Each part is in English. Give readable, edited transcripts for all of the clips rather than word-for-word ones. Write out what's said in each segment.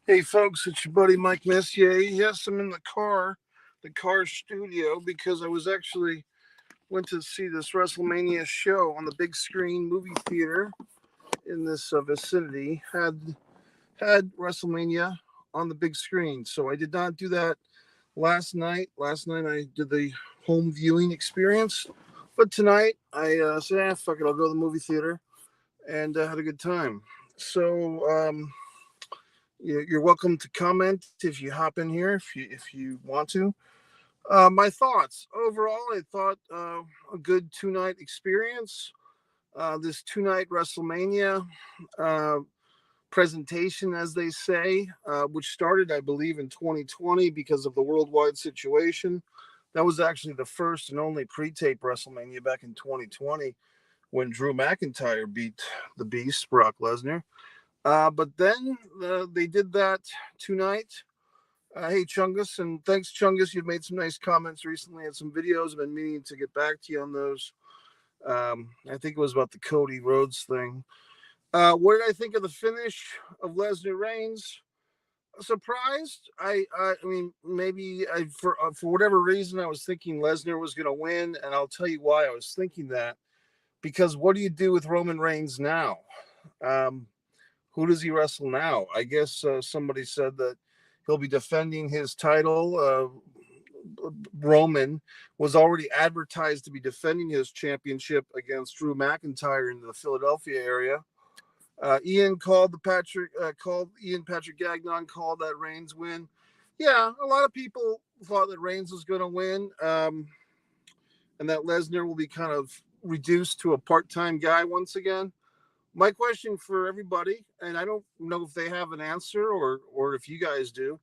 Hey folks, it's your buddy Mike Messier. Yes, I'm in the car studio, because I was actually went to see this WrestleMania show on the big screen movie theater in this vicinity. Had WrestleMania on the big screen, so I did not do that last night. Last night I did the home viewing experience, but tonight I said, fuck it, I'll go to the movie theater, and had a good time. So you're welcome to comment if you hop in here, if you want to. My thoughts overall, I thought a good 2 night experience. This 2 night WrestleMania uh, presentation, as they say, which started, I believe, in 2020 because of the worldwide situation. That was actually the first and only pre-tape WrestleMania back in 2020 when Drew McIntyre beat the Beast, Brock Lesnar. But then they did that tonight. Hey, Chungus, and thanks, Chungus. You've made some nice comments recently and some videos. I've been meaning to get back to you on those. I think it was about the Cody Rhodes thing. What did I think of the finish of Lesnar Reigns? Surprised. I mean, maybe for whatever reason I was thinking Lesnar was going to win, and I'll tell you why I was thinking that. Because what do you do with Roman Reigns now? Um, who does he wrestle now? I guess somebody said that he'll be defending his title. Roman was already advertised to be defending his championship against Drew McIntyre in the Philadelphia area. Ian Patrick Gagnon called that Reigns win. Yeah, a lot of people thought that Reigns was going to win, and that Lesnar will be kind of reduced to a part-time guy once again. My question for everybody, and I don't know if they have an answer or if you guys do,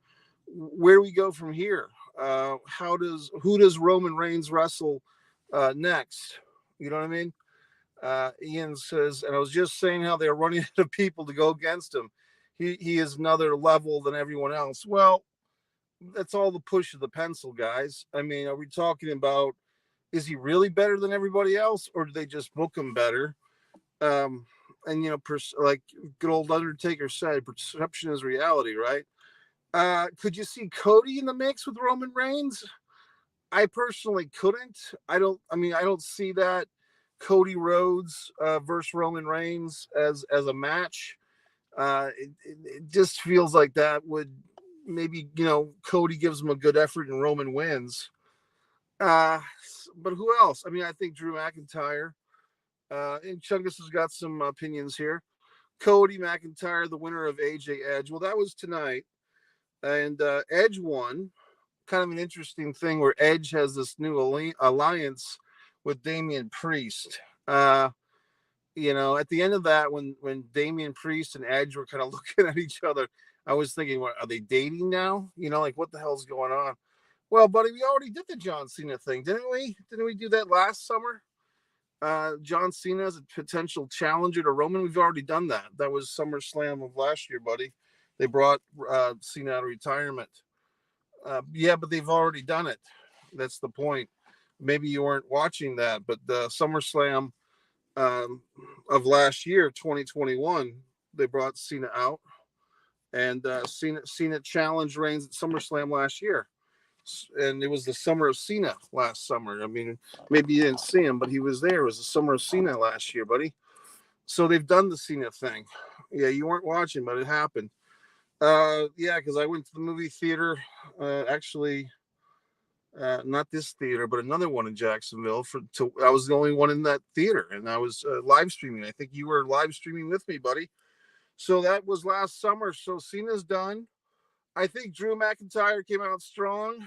where do we go from here? Who does Roman Reigns wrestle next? You know what I mean? Ian says, and I was just saying how they're running out of people to go against him. He is another level than everyone else. Well, that's all the push of the pencil, guys. I mean, are we talking about, is he really better than everybody else, or do they just book him better? And like good old Undertaker said, perception is reality, right? Could you see Cody in the mix with Roman Reigns? I personally couldn't. I don't see that Cody Rhodes versus Roman Reigns as a match. It just feels like that would maybe, Cody gives him a good effort and Roman wins. But who else? I mean, I think Drew McIntyre. And Chungus has got some opinions here. Cody McIntyre, the winner of AJ Edge. Well, that was tonight. And Edge won. Kind of an interesting thing where Edge has this new alliance with Damian Priest. At the end of that, when Damian Priest and Edge were kind of looking at each other, I was thinking, what, are they dating now? Like, what the hell's going on? Well, buddy, we already did the John Cena thing, didn't we? Didn't we do that last summer? John Cena as a potential challenger to Roman. We've already done that. That was SummerSlam of last year, buddy. They brought Cena out of retirement. Yeah, but they've already done it. That's the point. Maybe you weren't watching that, but the SummerSlam of last year, 2021, they brought Cena out, and Cena challenged Reigns at SummerSlam last year. And it was the summer of Cena last summer. I mean, maybe you didn't see him, but he was there. It was the summer of Cena last year, buddy. So they've done the Cena thing. Yeah, you weren't watching, but it happened. Yeah, because I went to the movie theater. Actually, not this theater, but another one in Jacksonville. I was the only one in that theater, and I was live streaming. I think you were live streaming with me, buddy. So that was last summer. So Cena's done. I think Drew McIntyre came out strong.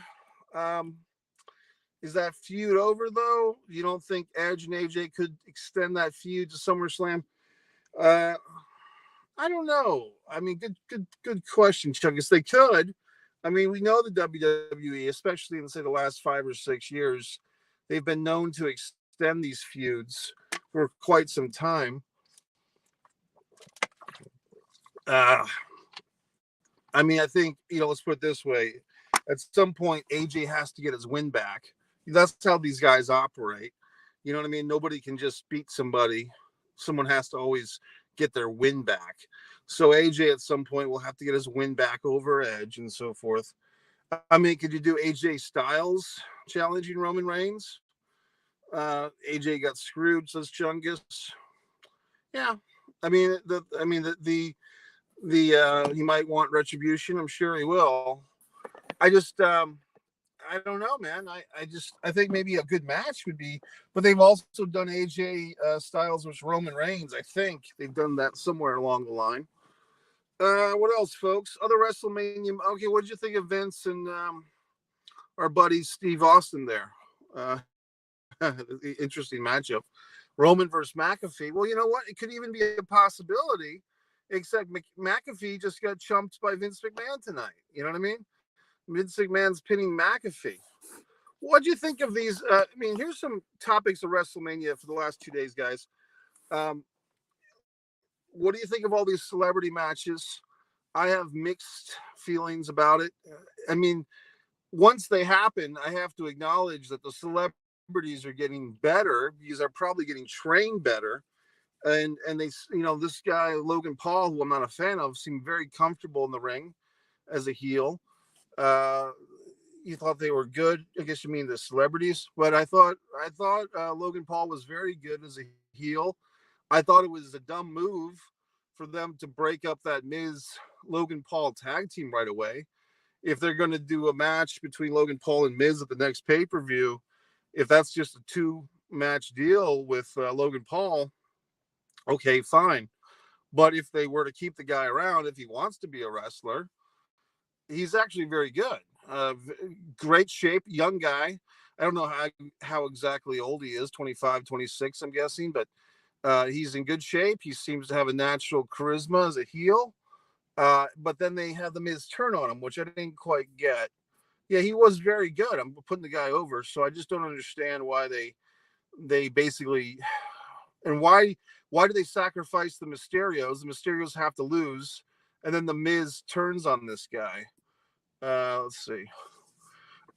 Is that feud over, though? You don't think Edge and AJ could extend that feud to SummerSlam? I don't know. I mean, good question, Chungus. They could. I mean, we know the WWE, especially in, say, the last 5 or 6 years, they've been known to extend these feuds for quite some time. I mean, I think, let's put it this way. At some point, AJ has to get his win back. That's how these guys operate. You know what I mean? Nobody can just beat somebody. Someone has to always get their win back. So AJ at some point will have to get his win back over Edge and so forth. I mean, could you do AJ Styles challenging Roman Reigns? AJ got screwed, says Chungus. Yeah, I mean the he might want retribution. I'm sure he will. I just I don't know, man. I think maybe a good match would be, but they've also done AJ Styles versus Roman Reigns. I think they've done that somewhere along the line. What else, folks? Other WrestleMania. Okay, what did you think of Vince and our buddy Steve Austin there? Interesting matchup. Roman versus McAfee. Well, you know what? It could even be a possibility, except McAfee just got chumped by Vince McMahon tonight. You know what I mean? Vince McMahon's pinning McAfee. What do you think of these? I mean, here's some topics of WrestleMania for the last 2 days, guys. What do you think of all these celebrity matches? I have mixed feelings about it. I mean, once they happen, I have to acknowledge that the celebrities are getting better because they're probably getting trained better. And they, you know, this guy, Logan Paul, who I'm not a fan of, seemed very comfortable in the ring as a heel. You thought they were good. I guess you mean the celebrities, but I thought Logan Paul was very good as a heel. I thought it was a dumb move for them to break up that Miz Logan Paul tag team right away. If they're going to do a match between Logan Paul and Miz at the next pay-per-view, if that's just a 2-match deal with Logan Paul, okay, fine. But if they were to keep the guy around, if he wants to be a wrestler, he's actually very good. Great shape, young guy. I don't know how exactly old he is, 25, 26, I'm guessing, but he's in good shape. He seems to have a natural charisma as a heel. But then they had the Miz turn on him, which I didn't quite get. Yeah, he was very good. I'm putting the guy over, so I just don't understand why they basically, and why do they sacrifice the Mysterios? The Mysterios have to lose, and then the Miz turns on this guy. Let's see.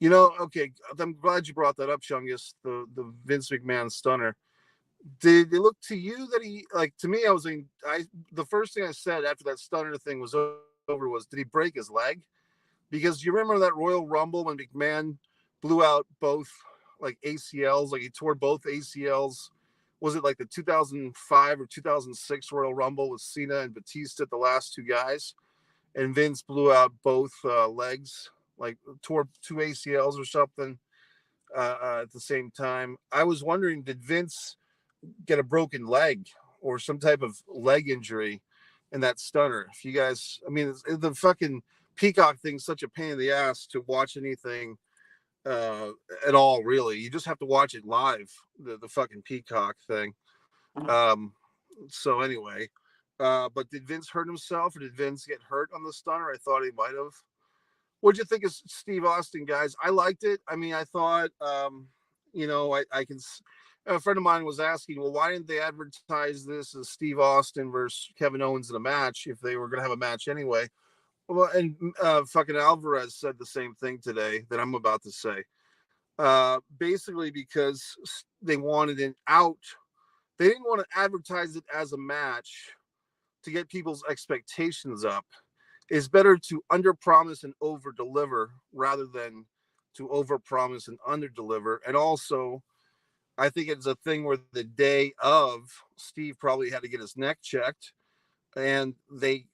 You know, okay, I'm glad you brought that up, Chungus, the Vince McMahon stunner. Did it look to you that he, like, to me, the first thing I said after that stunner thing was over was, did he break his leg? Because you remember that Royal Rumble when McMahon blew out both, like, ACLs, like he tore both ACLs. Was it like the 2005 or 2006 Royal Rumble with Cena and Batista, the last two guys? And Vince blew out both legs, like tore 2 ACLs or something at the same time. I was wondering, did Vince get a broken leg or some type of leg injury in that stunner? If you guys, I mean, the fucking Peacock thing's such a pain in the ass to watch anything at all, really. You just have to watch it live, the fucking Peacock thing. So anyway, but did Vince hurt himself or did Vince get hurt on the stunner? I thought he might have. What'd you think of Steve Austin, guys? I liked it. I mean, I thought, you know, I can. A friend of mine was asking, well, why didn't they advertise this as Steve Austin versus Kevin Owens in a match if they were going to have a match anyway? Well, and fucking Alvarez said the same thing today that I'm about to say. Basically, because they wanted an out. They didn't want to advertise it as a match to get people's expectations up. It's better to underpromise and overdeliver rather than to overpromise and underdeliver. And also, I think it's a thing where the day of, Steve probably had to get his neck checked, and they,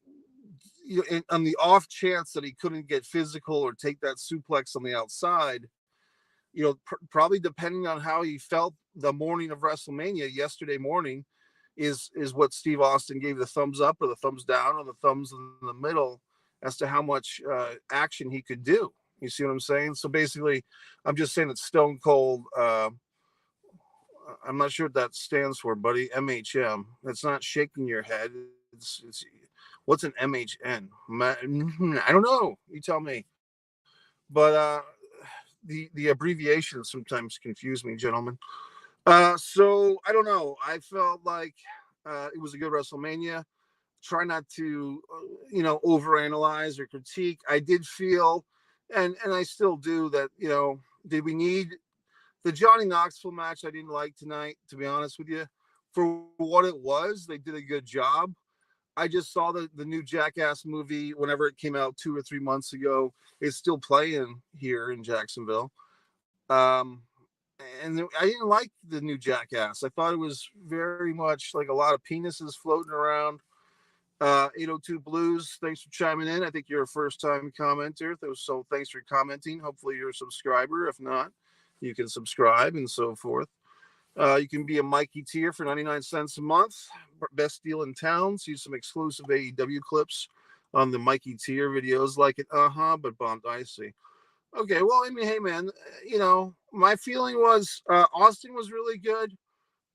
you know, on the off chance that he couldn't get physical or take that suplex on the outside, you know, probably depending on how he felt the morning of WrestleMania, yesterday morning, is what Steve Austin gave the thumbs up or the thumbs down or the thumbs in the middle as to how much action he could do. You see what I'm saying? So basically, I'm just saying it's Stone Cold. I'm not sure what that stands for, buddy. MHM. It's not shaking your head. It's what's an MHN? I don't know. You tell me. But the abbreviations sometimes confuse me, gentlemen. So I don't know. I felt like it was a good WrestleMania. Try not to, you know, overanalyze or critique. I did feel, and I still do, that, you know, did we need the Johnny Knoxville match? I didn't like tonight, to be honest with you. For what it was, they did a good job. I just saw the new Jackass movie whenever it came out 2 or 3 months ago. It's still playing here in Jacksonville. Um, and I didn't like the new Jackass. I thought it was very much like a lot of penises floating around. 802 Blues, thanks for chiming in. I think you're a first time commenter. So thanks for commenting. Hopefully you're a subscriber. If not, you can subscribe and so forth. You can be a Mikey tier for 99 cents a month. Best deal in town. See some exclusive AEW clips on the Mikey tier videos like it, but bombed icy. Okay, well, I mean, hey, man, my feeling was Austin was really good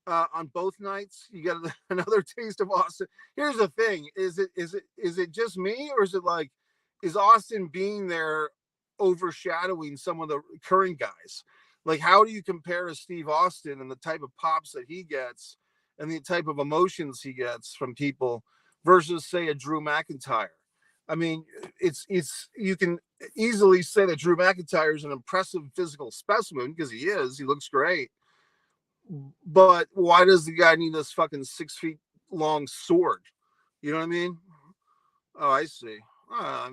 on both nights. You got another taste of Austin. Here's the thing: is it just me, or is it like, is Austin being there overshadowing some of the current guys? Like, how do you compare a Steve Austin and the type of pops that he gets and the type of emotions he gets from people versus, say, a Drew McIntyre? I mean, it's you can easily say that Drew McIntyre is an impressive physical specimen because he is. He looks great. But why does the guy need this fucking 6 feet long sword? You know what I mean? Oh, I see.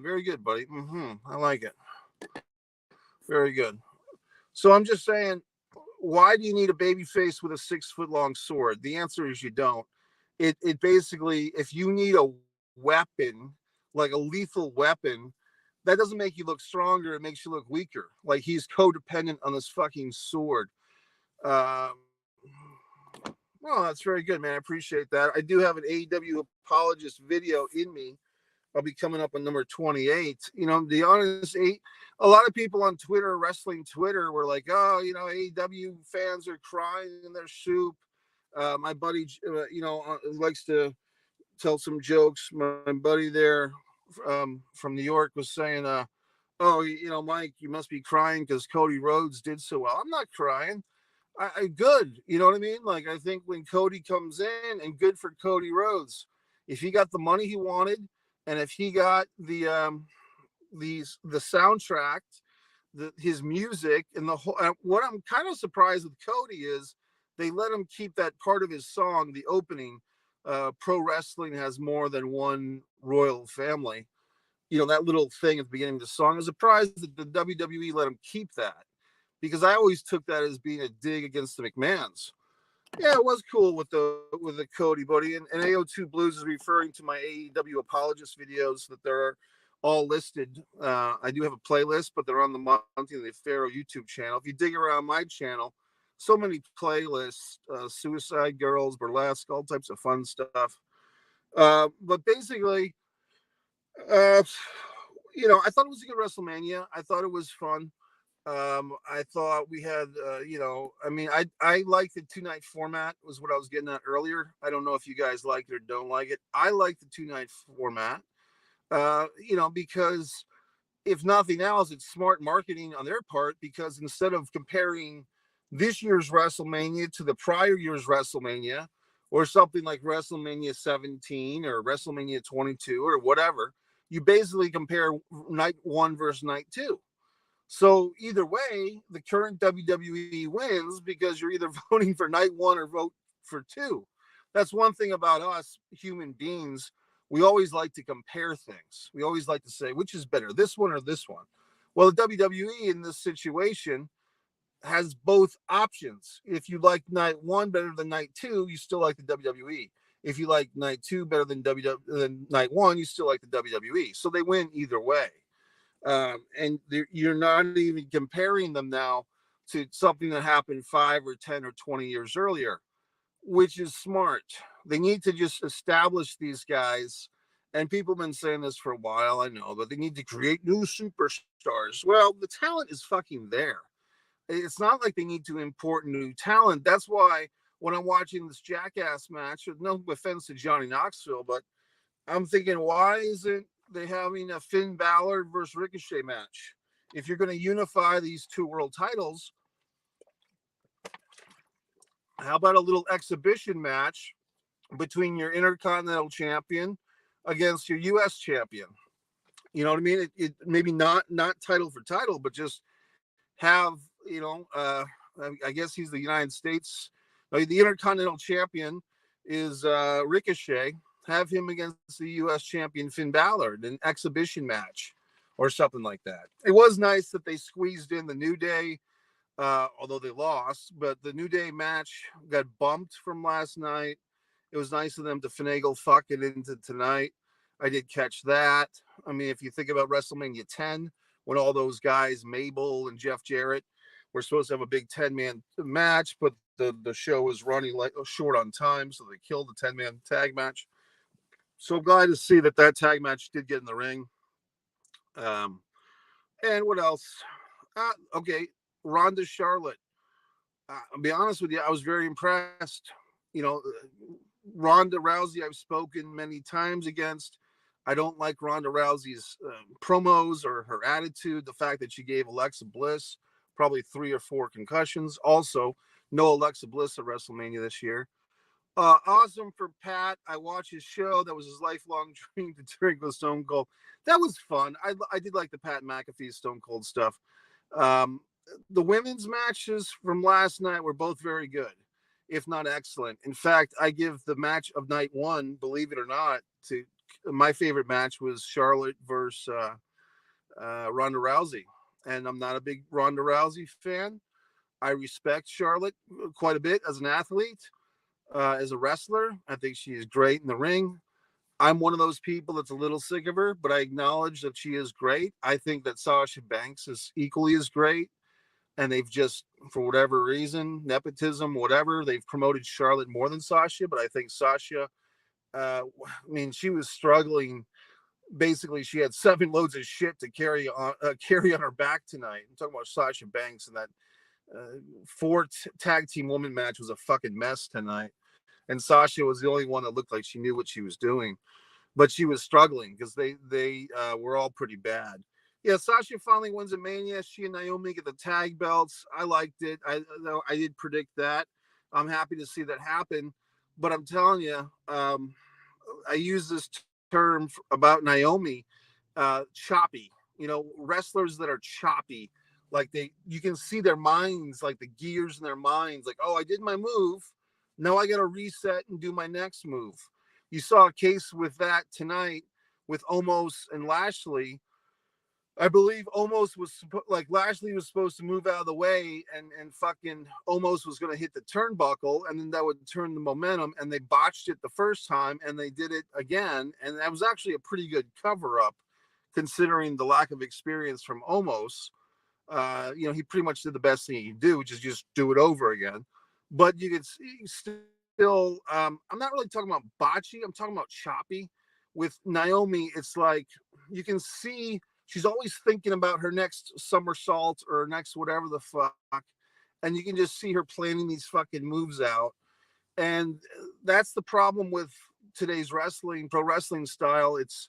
Very good, buddy. I like it. Very good. So I'm just saying, why do you need a baby face with a 6 foot long sword? The answer is you don't. It basically, if you need a weapon, like a lethal weapon, that doesn't make you look stronger. It makes you look weaker. Like he's codependent on this fucking sword. Well, that's very good, man. I appreciate that. I do have an AEW apologist video in me. I'll be coming up on number 28. The honest, a lot of people on Twitter, wrestling Twitter, were like, oh, AEW fans are crying in their soup. My buddy, likes to tell some jokes. My buddy there from New York was saying, oh, Mike, you must be crying because Cody Rhodes did so well. I'm not crying. I good. You know what I mean? Like, I think when Cody comes in, and good for Cody Rhodes, if he got the money he wanted, and if he got the soundtrack, his music, and the whole, what I'm kind of surprised with Cody is they let him keep that part of his song, the opening. Pro wrestling has more than one royal family. That little thing at the beginning of the song. I was surprised that the WWE let him keep that, because I always took that as being a dig against the McMahons. Yeah, it was cool with the Cody buddy, and AO2 Blues is referring to my AEW apologist videos that they're all listed. I do have a playlist, but they're on the Monty and the Pharaoh YouTube channel. If you dig around my channel, so many playlists, Suicide Girls, Burlesque, all types of fun stuff. But basically, I thought it was a good WrestleMania. I thought it was fun. I thought we had, I like the 2-night format was what I was getting at earlier. I don't know if you guys like it or don't like it. I like the 2-night format, because if nothing else, it's smart marketing on their part, because instead of comparing this year's WrestleMania to the prior year's WrestleMania or something like WrestleMania 17 or WrestleMania 22 or whatever, you basically compare night 1 versus night 2. So either way, the current WWE wins because you're either voting for night 1 or vote for 2. That's one thing about us human beings. We always like to compare things. We always like to say, which is better, this one or this one? Well, the WWE in this situation has both options. If you like night 1 better than night 2, you still like the WWE. If you like night 2 better than night 1, you still like the WWE. So they win either way. And you're not even comparing them now to something that happened 5 or 10 or 20 years earlier, which is smart. They need to just establish these guys, and people have been saying this for a while, I know, but they need to create new superstars. Well, the talent is fucking there. It's not like they need to import new talent. That's why when I'm watching this Jackass match, with no offense to Johnny Knoxville, but I'm thinking, why isn't they having a Finn Balor versus Ricochet match? If you're going to unify these 2 world titles, how about a little exhibition match between your Intercontinental Champion against your U.S. Champion? You know what I mean? It maybe not title for title, but just have, I guess he's the United States. The Intercontinental Champion is Ricochet, have him against the U.S. champion Finn Balor in an exhibition match or something like that. It was nice that they squeezed in the New Day, although they lost, but the New Day match got bumped from last night. It was nice of them to finagle fuck it into tonight. I did catch that. I mean, if you think about WrestleMania 10, when all those guys, Mabel and Jeff Jarrett, were supposed to have a big 10-man match, but the show was running like short on time, so they killed the 10-man tag match. So I'm glad to see that tag match did get in the ring. And what else? Okay, Ronda Charlotte. I'll be honest with you, I was very impressed. You know, Ronda Rousey, I've spoken many times against. I don't like Ronda Rousey's promos or her attitude. The fact that she gave Alexa Bliss probably 3 or 4 concussions. Also, no Alexa Bliss at WrestleMania this year. Awesome for Pat. I watched his show. That was his lifelong dream to drink with Stone Cold. That was fun. I did like the Pat McAfee Stone Cold stuff. The women's matches from last night were both very good, if not excellent. In fact, I give the match of night 1, believe it or not, to my favorite match was Charlotte versus Ronda Rousey. And I'm not a big Ronda Rousey fan. I respect Charlotte quite a bit as an athlete, as a wrestler. I think she is great in the ring. I'm one of those people that's a little sick of her, but I acknowledge that she is great. I think that Sasha Banks is equally as great. And they've just, for whatever reason, nepotism, whatever, they've promoted Charlotte more than Sasha. But I think Sasha, I mean, she was struggling. Basically, she had 7 loads of shit to carry on her back tonight. I'm talking about Sasha Banks, and that 4 tag team woman match was a fucking mess tonight. And Sasha was the only one that looked like she knew what she was doing, but she was struggling because they were all pretty bad. Yeah, Sasha finally wins a Mania. She and Naomi get the tag belts. I liked it. I did predict that. I'm happy to see that happen. But I'm telling you, I use this term about Naomi, choppy. You know, wrestlers that are choppy, like you can see their minds, like the gears in their minds. Like, oh, I did my move. Now I got to reset and do my next move. You saw a case with that tonight with Omos and Lashley. I believe Omos was like Lashley was supposed to move out of the way, and fucking Omos was going to hit the turnbuckle, and then that would turn the momentum. And they botched it the first time, and they did it again, and that was actually a pretty good cover up, considering the lack of experience from Omos. You know, he pretty much did the best thing he could do, which is just do it over again. But you could see still, I'm not really talking about botchy. I'm talking about choppy. With Naomi, it's like you can see. She's always thinking about her next somersault or her next whatever the fuck. And you can just see her planning these fucking moves out. And that's the problem with today's wrestling, pro wrestling style. It's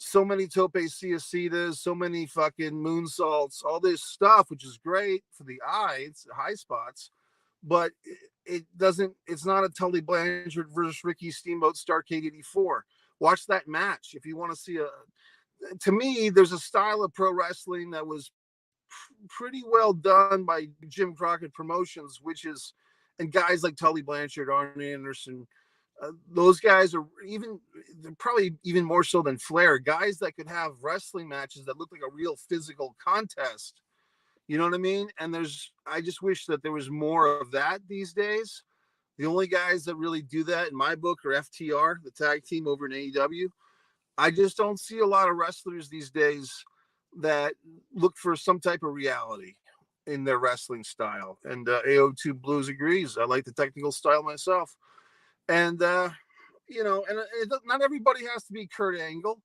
so many tope siacitas, so many fucking moonsaults, all this stuff, which is great for the eye. It's high spots. But it's not a Tully Blanchard versus Ricky Steamboat Starrcade 84. Watch that match if you want to see to me, there's a style of pro wrestling that was pretty well done by Jim Crockett Promotions, and guys like Tully Blanchard, Arn Anderson, those guys are they're probably even more so than Flair, guys that could have wrestling matches that look like a real physical contest. You know what I mean? And I just wish that there was more of that these days. The only guys that really do that in my book are FTR, the tag team over in AEW. I just don't see a lot of wrestlers these days that look for some type of reality in their wrestling style. And AO2 Blues agrees. I like the technical style myself. And, you know, and not everybody has to be Kurt Angle,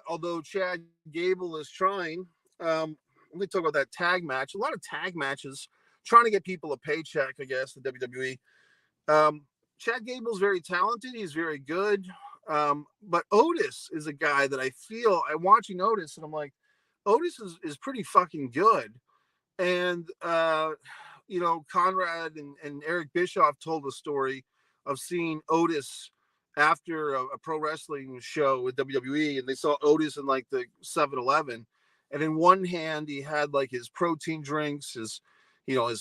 although Chad Gable is trying. Let me talk about that tag match. A lot of tag matches, trying to get people a paycheck, I guess, the WWE. Chad Gable's very talented. He's very good. But Otis is a guy that I'm watching Otis and I'm like, Otis is pretty fucking good. And, you know, Conrad and Eric Bischoff told a story of seeing Otis after a pro wrestling show with WWE, and they saw Otis in like the 7-Eleven. And in one hand, he had like his protein drinks, his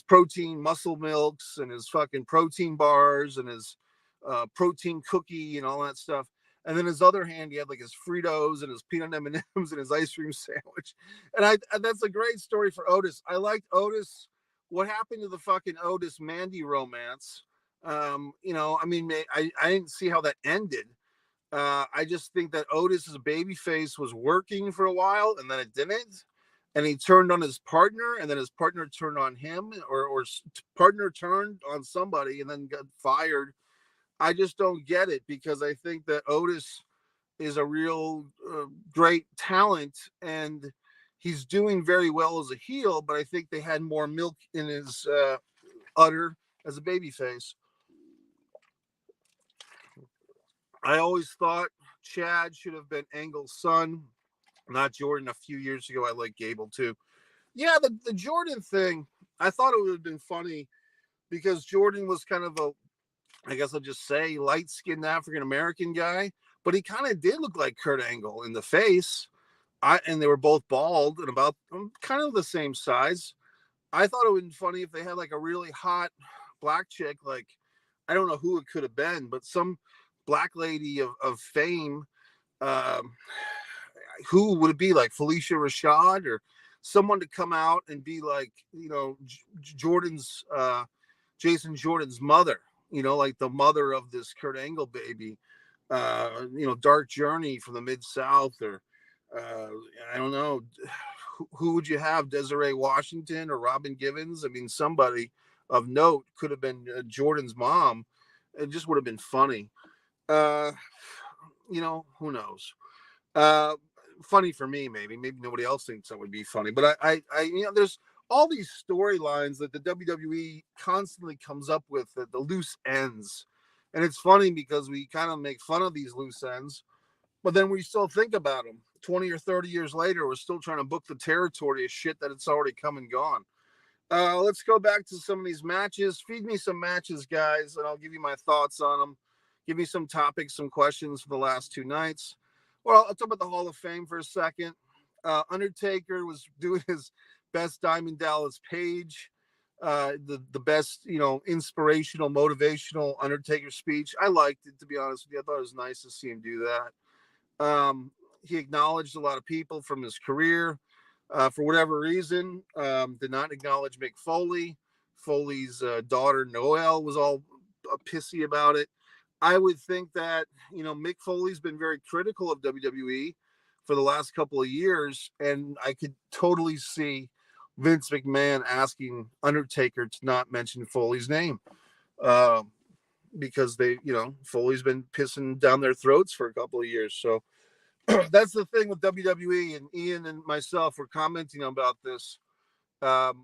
protein muscle milks and his fucking protein bars and his protein cookie and all that stuff. And then his other hand, he had like his Fritos and his peanut M&Ms and his ice cream sandwich. And that's a great story for Otis. I liked Otis. What happened to the fucking Otis Mandy romance? You know, I mean, I didn't see how that ended. I just think that Otis's babyface was working for a while, and then it didn't. And he turned on his partner, and then his partner turned on him, or partner turned on somebody, and then got fired. I just don't get it, because I think that Otis is a real great talent, and he's doing very well as a heel. But I think they had more milk in his udder as a babyface. I always thought Chad should have been Angle's son, not Jordan. A few years ago, I liked Gable too. Yeah, the Jordan thing, I thought it would have been funny, because Jordan was kind of a, I guess I'll just say, light-skinned African-American guy, but he kind of did look like Kurt Angle in the face. And they were both bald and about kind of the same size. I thought it would be funny if they had like a really hot black chick, like, I don't know who it could have been, but some black lady of fame. Who would it be, like Felicia Rashad or someone to come out and be like, you know, Jordan's Jason Jordan's mother, you know, like the mother of this Kurt Angle baby, you know, Dark Journey from the Mid-South, or I don't know, who would you have, Desiree Washington or Robin Givens? I mean, somebody of note could have been Jordan's mom. It just would have been funny. You know, who knows? Funny for me, maybe nobody else thinks that would be funny, but I you know, there's all these storylines that the WWE constantly comes up with, the loose ends. And it's funny because we kind of make fun of these loose ends, but then we still think about them 20 or 30 years later. We're still trying to book the territory of shit that it's already come and gone. Let's go back to some of these matches. Feed me some matches, guys, and I'll give you my thoughts on them. Give me some topics, some questions for the last two nights. Well, I'll talk about the Hall of Fame for a second. Undertaker was doing his best Diamond Dallas Page, the best, you know, inspirational, motivational Undertaker speech. I liked it, to be honest with you. I thought it was nice to see him do that. He acknowledged a lot of people from his career. For whatever reason, did not acknowledge Mick Foley. Foley's daughter, Noelle, was all pissy about it. I would think that, you know, Mick Foley's been very critical of WWE for the last couple of years, and I could totally see Vince McMahon asking Undertaker to not mention Foley's name, because they, you know, Foley's been pissing down their throats for a couple of years. So that's the thing with WWE, and Ian and myself were commenting about this, that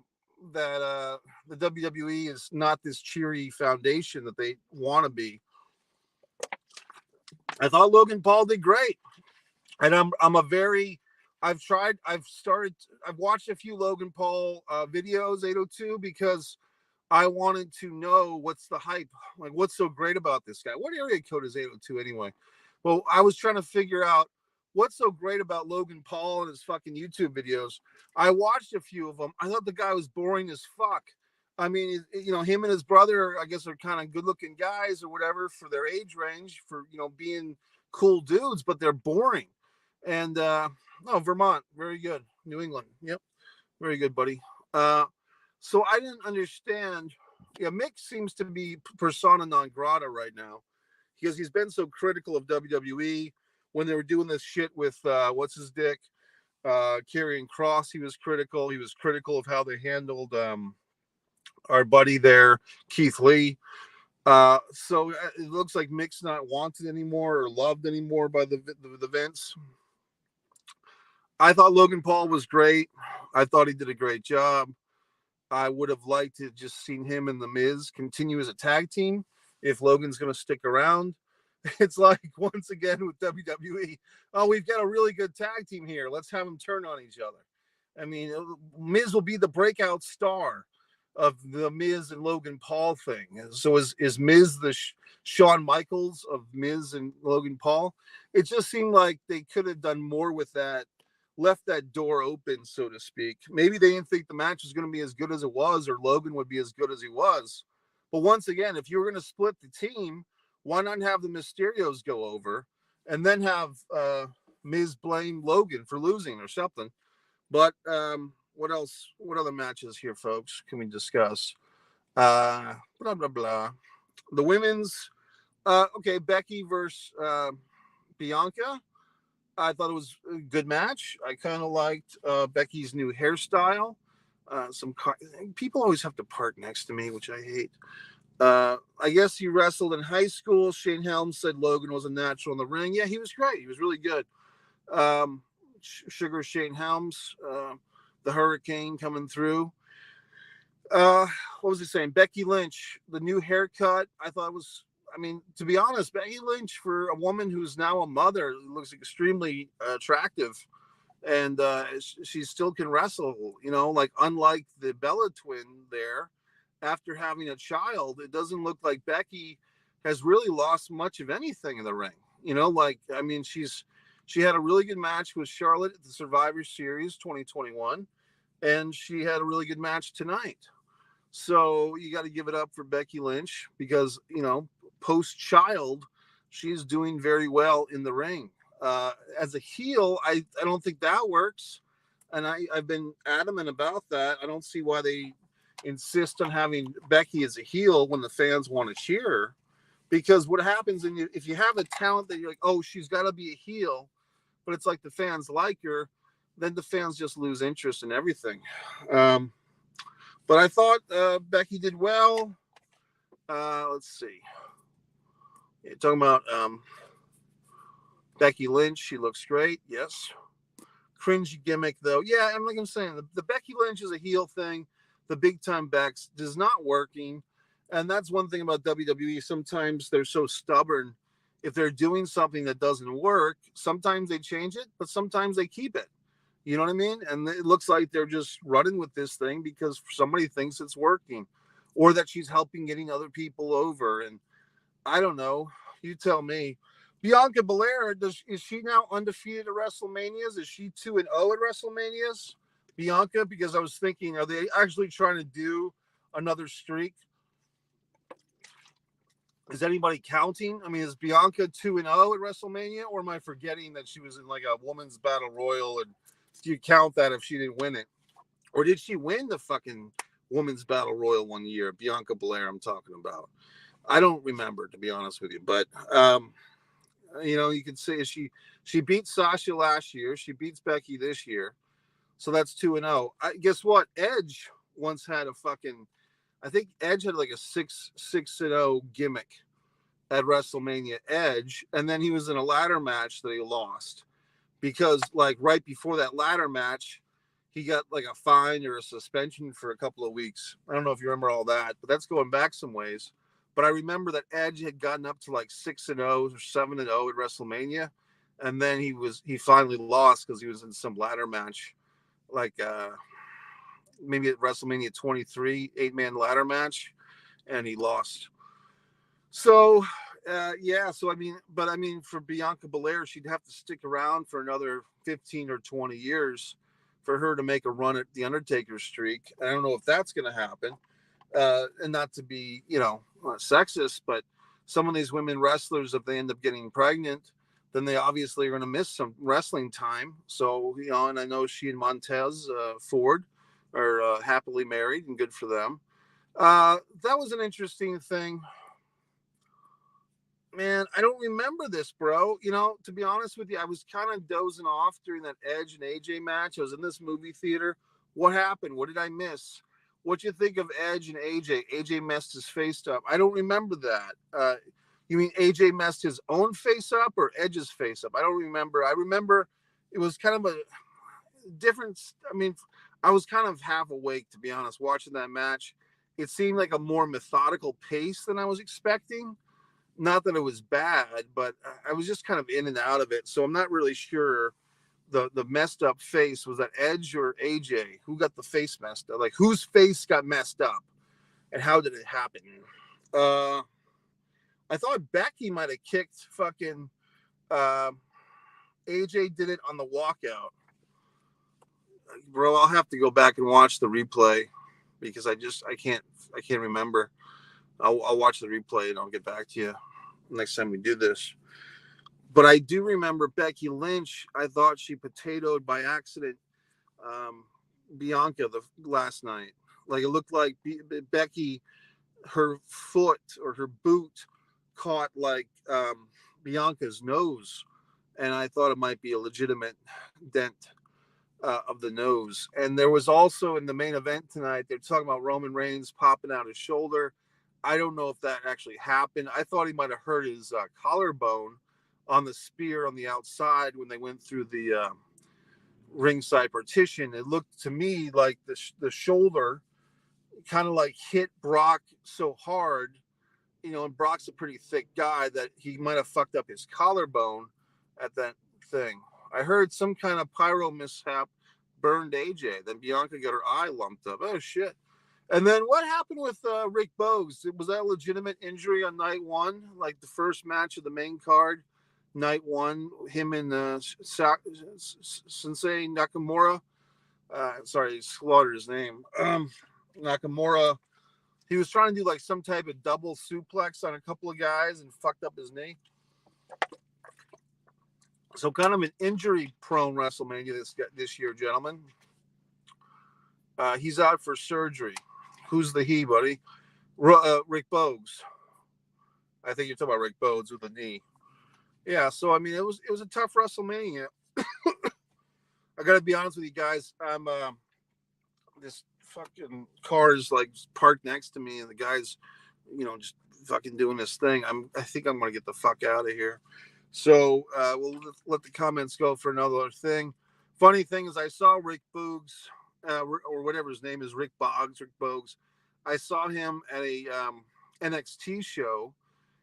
the WWE is not this cheery foundation that they want to be. I thought Logan Paul did great, and I've watched a few Logan Paul videos, 802, because I wanted to know what's the hype, like what's so great about this guy. What area code is 802 anyway? Well, I was trying to figure out what's so great about Logan Paul and his fucking YouTube videos. I watched a few of them. I thought the guy was boring as fuck. I mean, you know, him and his brother, I guess, are kind of good-looking guys or whatever for their age range, for, you know, being cool dudes, but they're boring. And Vermont, very good. New England, yep, very good, buddy. So I didn't understand. Yeah, Mick seems to be persona non grata right now, because he's been so critical of WWE. When they were doing this shit with what's his dick, Karrion Kross, he was critical. He was critical of how they handled our buddy there, Keith Lee. So it looks like Mick's not wanted anymore or loved anymore by the Vince. I thought Logan Paul was great. I thought he did a great job. I would have liked to just seen him and The Miz continue as a tag team if Logan's going to stick around. It's like, once again with WWE, oh, we've got a really good tag team here. Let's have them turn on each other. I mean, Miz will be the breakout star of the Miz and Logan Paul thing. So is Miz the Shawn Michaels of Miz and Logan Paul? It just seemed like they could have done more with that, left that door open, so to speak. Maybe they didn't think the match was going to be as good as it was, or Logan would be as good as he was. But once again, if you were going to split the team, why not have the Mysterios go over and then have Miz blame Logan for losing or something. But what else? What other matches here, folks? Can we discuss? Blah blah blah. The women's. Okay, Becky versus Bianca. I thought it was a good match. I kind of liked Becky's new hairstyle. People always have to park next to me, which I hate. I guess he wrestled in high school. Shane Helms said Logan was a natural in the ring. Yeah, he was great. He was really good. Sugar Shane Helms, the Hurricane coming through. What was he saying? Becky Lynch, the new haircut. I thought it was. I mean, to be honest, Becky Lynch, for a woman who's now a mother, looks extremely attractive, and she still can wrestle. You know, like unlike the Bella twin there, after having a child, it doesn't look like Becky has really lost much of anything in the ring. You know, like I mean, she had a really good match with Charlotte at the Survivor Series 2021, and she had a really good match tonight. So you got to give it up for Becky Lynch because, you know, post-child, she's doing very well in the ring. As a heel, I don't think that works. And I've been adamant about that. I don't see why they insist on having Becky as a heel when the fans want to cheer her. Because what happens if you have a talent that you're like, oh, she's got to be a heel, but it's like the fans like her, then the fans just lose interest in everything. But I thought Becky did well. Let's see. Yeah, talking about Becky Lynch, she looks great. Yes. Cringy gimmick, though. Yeah, and like I'm saying, the Becky Lynch is a heel thing. The big time Becks is not working. And that's one thing about WWE. Sometimes they're so stubborn. If they're doing something that doesn't work, sometimes they change it, but sometimes they keep it. You know what I mean? And it looks like they're just running with this thing because somebody thinks it's working or that she's helping getting other people over. And I don't know. You tell me. Bianca Belair, is she now undefeated at WrestleManias? Is she 2-0 at WrestleManias? Bianca, because I was thinking, are they actually trying to do another streak? Is anybody counting? I mean, is Bianca 2-0 at WrestleMania, or am I forgetting that she was in like a women's battle royal? And do you count that if she didn't win it? Or did she win the fucking women's battle royal one year? Bianca Belair, I'm talking about. I don't remember, to be honest with you. But, you know, you could say she beat Sasha last year. She beats Becky this year. So that's 2-0. Guess what? Edge once had I think Edge had like a 6-0 gimmick at WrestleMania, Edge. And then he was in a ladder match that he lost. Because, like, right before that ladder match, he got, like, a fine or a suspension for a couple of weeks. I don't know if you remember all that, but that's going back some ways. But I remember that Edge had gotten up to, like, 6-0 or 7-0 at WrestleMania. And then he finally lost because he was in some ladder match, like, maybe at WrestleMania 23, 8-man ladder match, and he lost. So... yeah, so I mean, for Bianca Belair, she'd have to stick around for another 15 or 20 years for her to make a run at the Undertaker streak. I don't know if that's going to happen. And not to be, you know, sexist, but some of these women wrestlers, if they end up getting pregnant, then they obviously are going to miss some wrestling time. So, you know, and I know she and Montez Ford are happily married, and good for them. That was an interesting thing. Man, I don't remember this, bro. You know, to be honest with you, I was kind of dozing off during that Edge and AJ match. I was in this movie theater. What happened? What did I miss? What you think of Edge and AJ? AJ messed his face up. I don't remember that. You mean AJ messed his own face up or Edge's face up? I don't remember. I remember it was kind of a different. I mean, I was kind of half awake, to be honest, watching that match. It seemed like a more methodical pace than I was expecting. Not that it was bad, but I was just kind of in and out of it. So I'm not really sure the messed up face, was that Edge or AJ? Who got the face messed up? Like, whose face got messed up? And how did it happen? I thought Becky might have kicked fucking AJ did it on the walkout. Bro, I'll have to go back and watch the replay because I can't remember. I'll watch the replay and I'll get back to you next time we do this. But I do remember Becky Lynch. I thought she potatoed by accident Bianca the last night. Like it looked like Becky, her foot or her boot caught like Bianca's nose, and I thought it might be a legitimate dent of the nose. And there was also in the main event tonight, they're talking about Roman Reigns popping out his shoulder. I don't know if that actually happened. I thought he might have hurt his collarbone on the spear on the outside when they went through the ringside partition. It looked to me like the shoulder kind of like hit Brock so hard, you know, and Brock's a pretty thick guy, that he might have fucked up his collarbone at that thing. I heard some kind of pyro mishap burned AJ. Then Bianca got her eye lumped up. Oh, shit. And then what happened with Rick Bogues? Was that a legitimate injury on night one? Like the first match of the main card, night one, him and Sensei Nakamura. Sorry, he slaughtered his name. Nakamura. He was trying to do like some type of double suplex on a couple of guys and fucked up his knee. So kind of an injury-prone WrestleMania this year, gentlemen. He's out for surgery. Who's the he, buddy? Rick Bogues. I think you're talking about Rick Bogues with the knee. Yeah, so I mean, it was a tough WrestleMania. I got to be honest with you guys. I'm this fucking car is like parked next to me, and the guy's, you know, just fucking doing this thing. I think I'm gonna get the fuck out of here. So we'll let the comments go for another thing. Funny thing is, I saw Rick Bogues, or whatever his name is, Rick Bogues. I saw him at a NXT show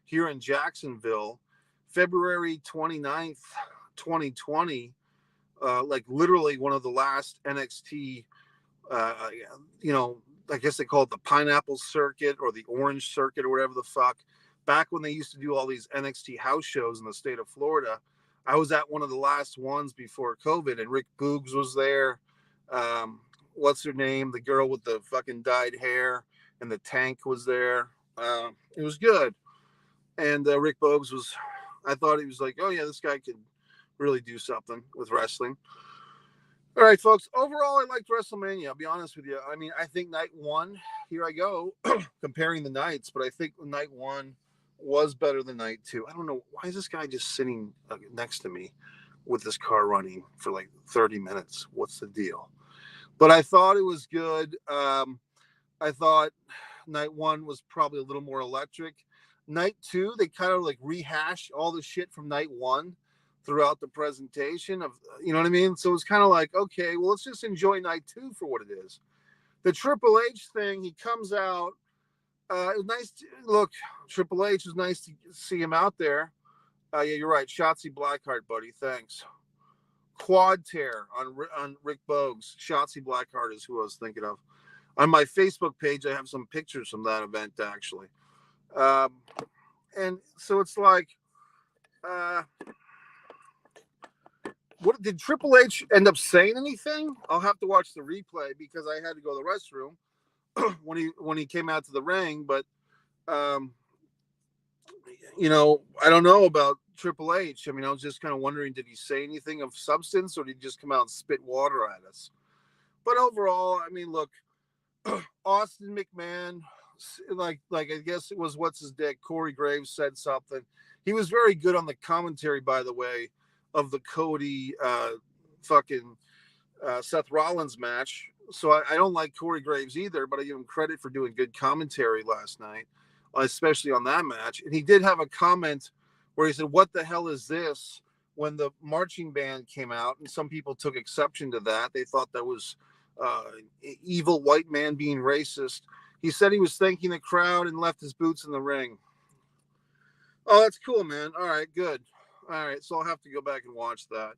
here in Jacksonville, February 29th, 2020. Like literally one of the last NXT, you know, I guess they call it the pineapple circuit or the orange circuit or whatever the fuck. Back when they used to do all these NXT house shows in the state of Florida, I was at one of the last ones before COVID, and Rick Bogues was there. What's her name? The girl with the fucking dyed hair and the tank was there. It was good. And Rick Bogues was, I thought he was like, oh yeah, this guy could really do something with wrestling. All right, folks. Overall, I liked WrestleMania. I'll be honest with you. I mean, I think night one, here I go, comparing the nights, but I think night one was better than night two. I don't know. Why is this guy just sitting next to me with this car running for like 30 minutes? What's the deal? But I thought it was good. I thought night one was probably a little more electric. Night two, they kind of like rehash all the shit from night one throughout the presentation of, you know what I mean? So it's kind of like, okay, well, let's just enjoy night two for what it is. The Triple H thing, he comes out. It was nice to look. Triple H was nice to see him out there. Yeah, you're right. Shotzi Blackheart, buddy. Thanks. Quad tear on Rick Bogues. Shotzi Blackheart is who I was thinking of. On my Facebook page, I have some pictures from that event, actually. And so it's like, what did Triple H end up saying anything? I'll have to watch the replay because I had to go to the restroom when he came out to the ring. But you know, I don't know about Triple H. I mean, I was just kind of wondering, did he say anything of substance, or did he just come out and spit water at us? But overall, I mean, look, Austin McMahon, like I guess it was what's his dick, Corey Graves said something. He was very good on the commentary, by the way, of the Cody Seth Rollins match. So I don't like Corey Graves either, but I give him credit for doing good commentary last night, especially on that match. And he did have a comment where he said, "What the hell is this?" when the marching band came out, and some people took exception to that. They thought that was evil white man being racist. He said he was thanking the crowd and left his boots in the ring. Oh, that's cool, man. All right, good. All right, so I'll have to go back and watch that.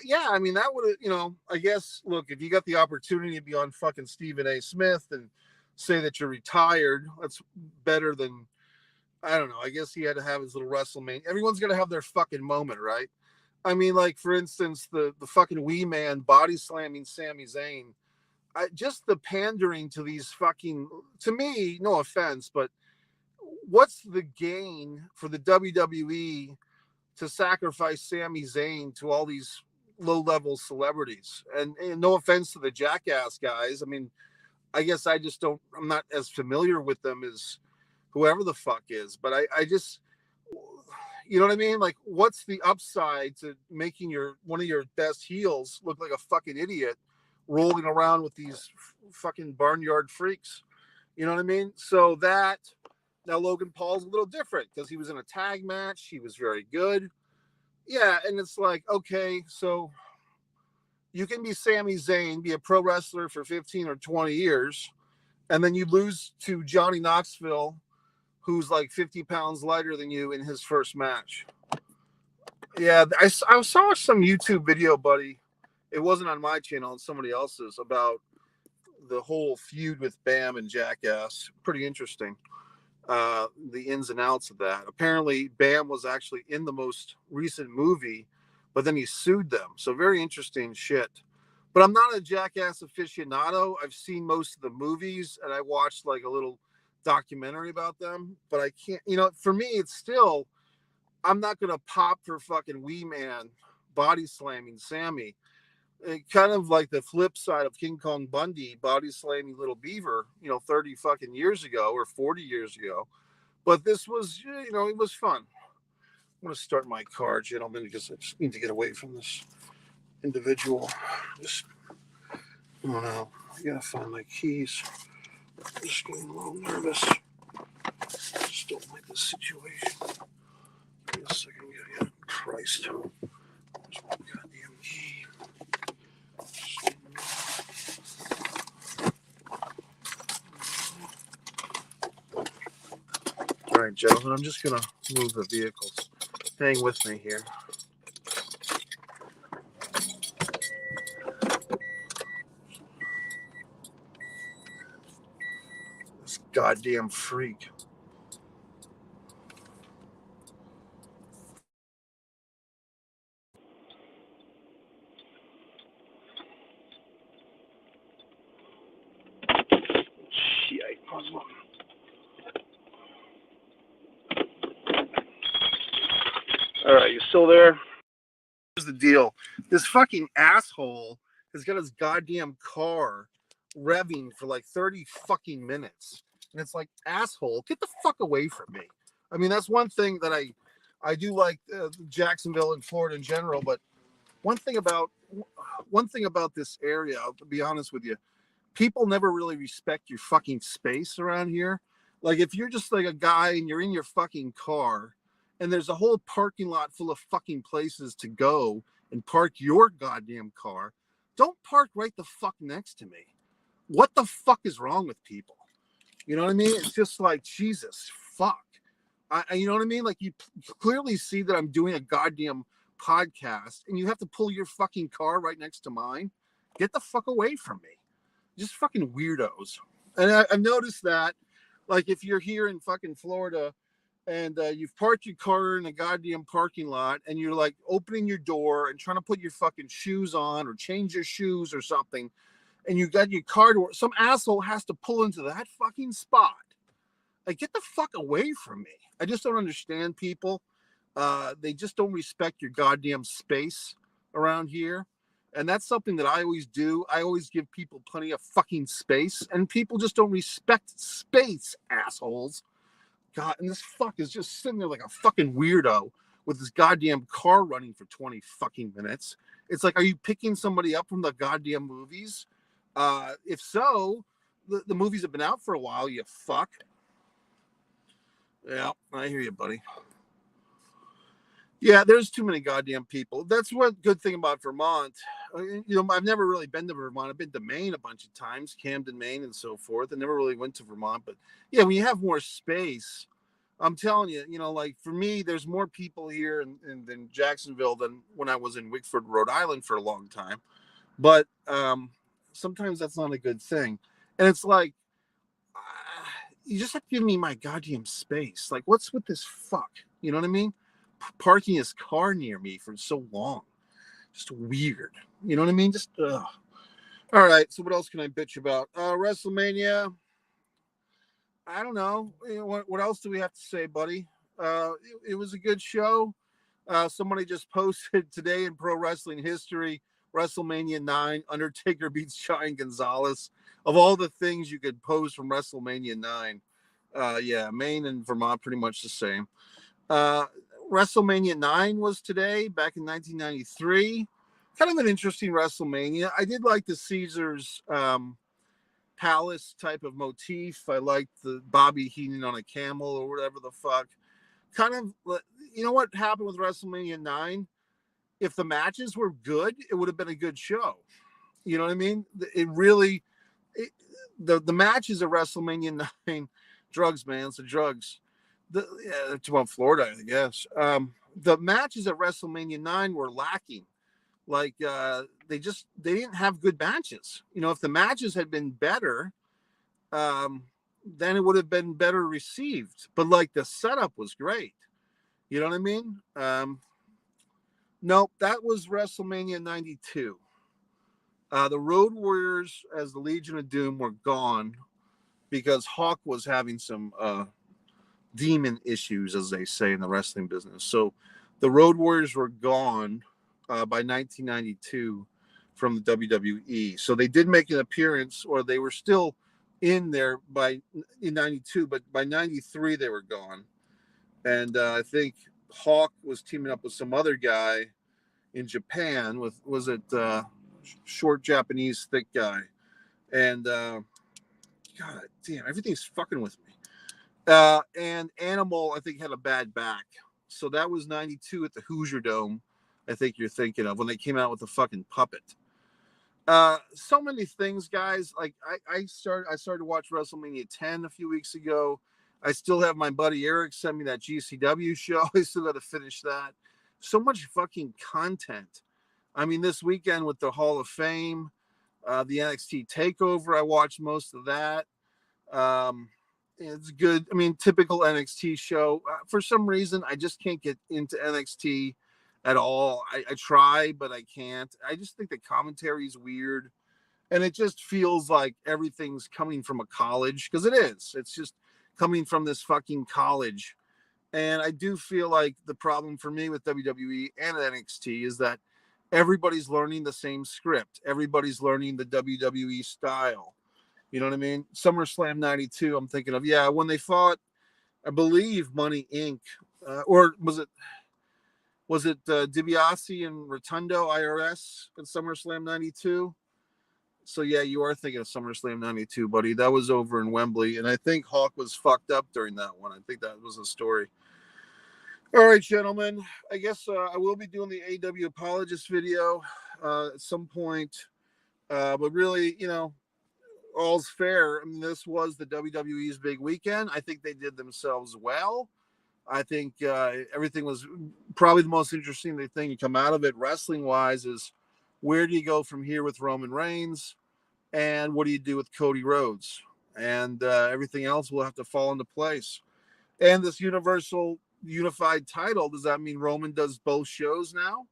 Yeah, I mean, that would have, you know, I guess, look, if you got the opportunity to be on fucking Stephen A. Smith and say that you're retired, that's better than, I don't know, I guess he had to have his little WrestleMania. Everyone's going to have their fucking moment, right? I mean, like, for instance, the fucking wee man body slamming Sami Zayn. Just the pandering to these fucking, to me, no offense, but what's the gain for the WWE to sacrifice Sami Zayn to all these low-level celebrities. And no offense to the Jackass guys. I mean, I guess I'm not as familiar with them as whoever the fuck is. But I just, you know what I mean? Like, what's the upside to making one of your best heels look like a fucking idiot rolling around with these fucking barnyard freaks? You know what I mean? So that, now Logan Paul's a little different because he was in a tag match. He was very good. Yeah, and it's like, okay, so you can be Sami Zayn, be a pro wrestler for 15 or 20 years, and then you lose to Johnny Knoxville, who's like 50 pounds lighter than you in his first match. Yeah, I saw some YouTube video, buddy. It wasn't on my channel, it's somebody else's, about the whole feud with Bam and Jackass. Pretty interesting. The ins and outs of that. Apparently, Bam was actually in the most recent movie, but then he sued them. So very interesting shit. But I'm not a Jackass aficionado. I've seen most of the movies, and I watched like a little documentary about them. But I can't, for me, it's still, I'm not going to pop for fucking Wee Man body slamming Sammy. Kind of like the flip side of King Kong Bundy body slamming Little Beaver, 30 fucking years ago or 40 years ago. But this was, it was fun. I'm going to start my car, gentlemen, because I just need to get away from this individual. I don't know. I got to find my keys. I'm just getting a little nervous. I just don't like this situation. Give me a second. Yeah. Christ. There's my goddamn key. All right, gentlemen, I'm just going to move the vehicles. Hang with me here. This goddamn freak. Shit. All right, you still there? Here's the deal. This fucking asshole has got his goddamn car revving for like 30 fucking minutes. And it's like, asshole, get the fuck away from me. I mean, that's one thing that I do like Jacksonville and Florida in general. But one thing about this area, I'll be honest with you, people never really respect your fucking space around here. Like, if you're just like a guy and you're in your fucking car and there's a whole parking lot full of fucking places to go and park your goddamn car, don't park right the fuck next to me. What the fuck is wrong with people? You know what I mean? It's just like, Jesus fuck. You know what I mean? Like, you clearly see that I'm doing a goddamn podcast and you have to pull your fucking car right next to mine. Get the fuck away from me. Just fucking weirdos. And I've noticed that, like, if you're here in fucking Florida and you've parked your car in a goddamn parking lot and you're like opening your door and trying to put your fucking shoes on or change your shoes or something, and you got your car door, some asshole has to pull into that fucking spot. Like, get the fuck away from me. I just don't understand people. They just don't respect your goddamn space around here. And that's something that I always do. I always give people plenty of fucking space, and people just don't respect space, assholes. God, and this fuck is just sitting there like a fucking weirdo with this goddamn car running for 20 fucking minutes. It's like, are you picking somebody up from the goddamn movies? If so, the movies have been out for a while, you fuck. Yeah, I hear you, buddy. Yeah, there's too many goddamn people. That's what good thing about Vermont. I've never really been to Vermont. I've been to Maine a bunch of times, Camden, Maine, and so forth. I never really went to Vermont, but yeah, when you have more space, I'm telling you, like for me, there's more people here in Jacksonville than when I was in Wickford, Rhode Island for a long time. But sometimes that's not a good thing. And it's like, you just have to give me my goddamn space. Like, what's with this fuck? You know what I mean? Parking his car near me for so long. Just weird. You know what I mean? Just, ugh. All right, so what else can I bitch about? WrestleMania. I don't know. What else do we have to say, buddy? It was a good show. Somebody just posted today in pro wrestling history, WrestleMania 9, Undertaker beats Giant Gonzalez. Of all the things you could post from WrestleMania 9, yeah, Maine and Vermont pretty much the same. WrestleMania 9 was today, back in 1993. Kind of an interesting WrestleMania. I did like the Caesars Palace type of motif. I liked the Bobby Heenan on a camel or whatever the fuck. Kind of, you know what happened with WrestleMania 9? If the matches were good, it would have been a good show. You know what I mean? It really, the matches at WrestleMania 9, drugs, man, it's the drugs. It's about Florida, I guess. The matches at WrestleMania 9 were lacking. Like they didn't have good matches. You know, if the matches had been better, then it would have been better received. But like the setup was great. You know what I mean? Nope, that was WrestleMania 92. The Road Warriors as the Legion of Doom were gone because Hawk was having some demon issues, as they say in the wrestling business. So the Road Warriors were gone by 1992 from the WWE. So they did make an appearance, or they were still in there in 92, but by 93 they were gone. And I think Hawk was teaming up with some other guy in Japan was it short Japanese thick guy. And God damn, everything's fucking with me. And Animal, I think, had a bad back. So that was 92 at the Hoosier Dome, I think you're thinking of, when they came out with the fucking puppet. So many things, guys. Like I started to watch WrestleMania 10 a few weeks ago. I still have my buddy Eric send me that GCW show. I still got to finish that. So much fucking content. I mean, this weekend with the Hall of Fame, the NXT Takeover, I watched most of that. It's good. I mean, typical NXT show. For some reason, I just can't get into NXT at all. I try, but I can't. I just think the commentary is weird. And it just feels like everything's coming from a college, because it is. It's just coming from this fucking college. And I do feel like the problem for me with WWE and NXT is that everybody's learning the same script. Everybody's learning the WWE style. You know what I mean? SummerSlam 92, I'm thinking of, yeah, when they fought, I believe, Money Inc. Or was it DiBiase and Rotundo IRS at SummerSlam 92? So, yeah, you are thinking of SummerSlam 92, buddy. That was over in Wembley. And I think Hawk was fucked up during that one. I think that was the story. All right, gentlemen. I guess I will be doing the AW Apologist video at some point. But really, you know, all's fair. I mean, this was the WWE's big weekend. I think they did themselves well. I think everything was probably the most interesting thing to come out of it wrestling-wise is where do you go from here with Roman Reigns, and what do you do with Cody Rhodes? And everything else will have to fall into place. And this unified title, does that mean Roman does both shows now?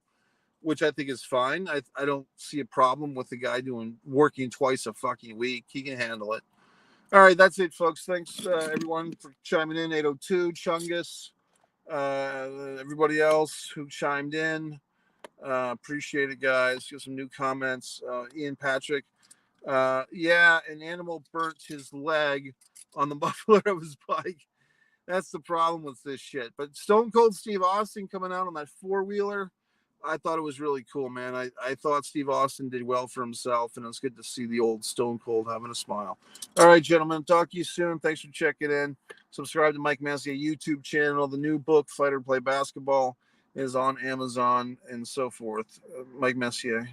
Which I think is fine. I don't see a problem with the guy working twice a fucking week. He can handle it. All right, that's it, folks. Thanks, everyone, for chiming in. 802, Chungus, everybody else who chimed in. Appreciate it, guys. Got some new comments. Ian Patrick. Yeah, an animal burnt his leg on the muffler of his bike. That's the problem with this shit. But Stone Cold Steve Austin coming out on that four-wheeler, I thought it was really cool, man. I thought Steve Austin did well for himself, and it was good to see the old Stone Cold having a smile. All right, gentlemen, talk to you soon. Thanks for checking in. Subscribe to Mike Messier YouTube channel. The new book, Fighter Play Basketball, is on Amazon and so forth. Mike Messier.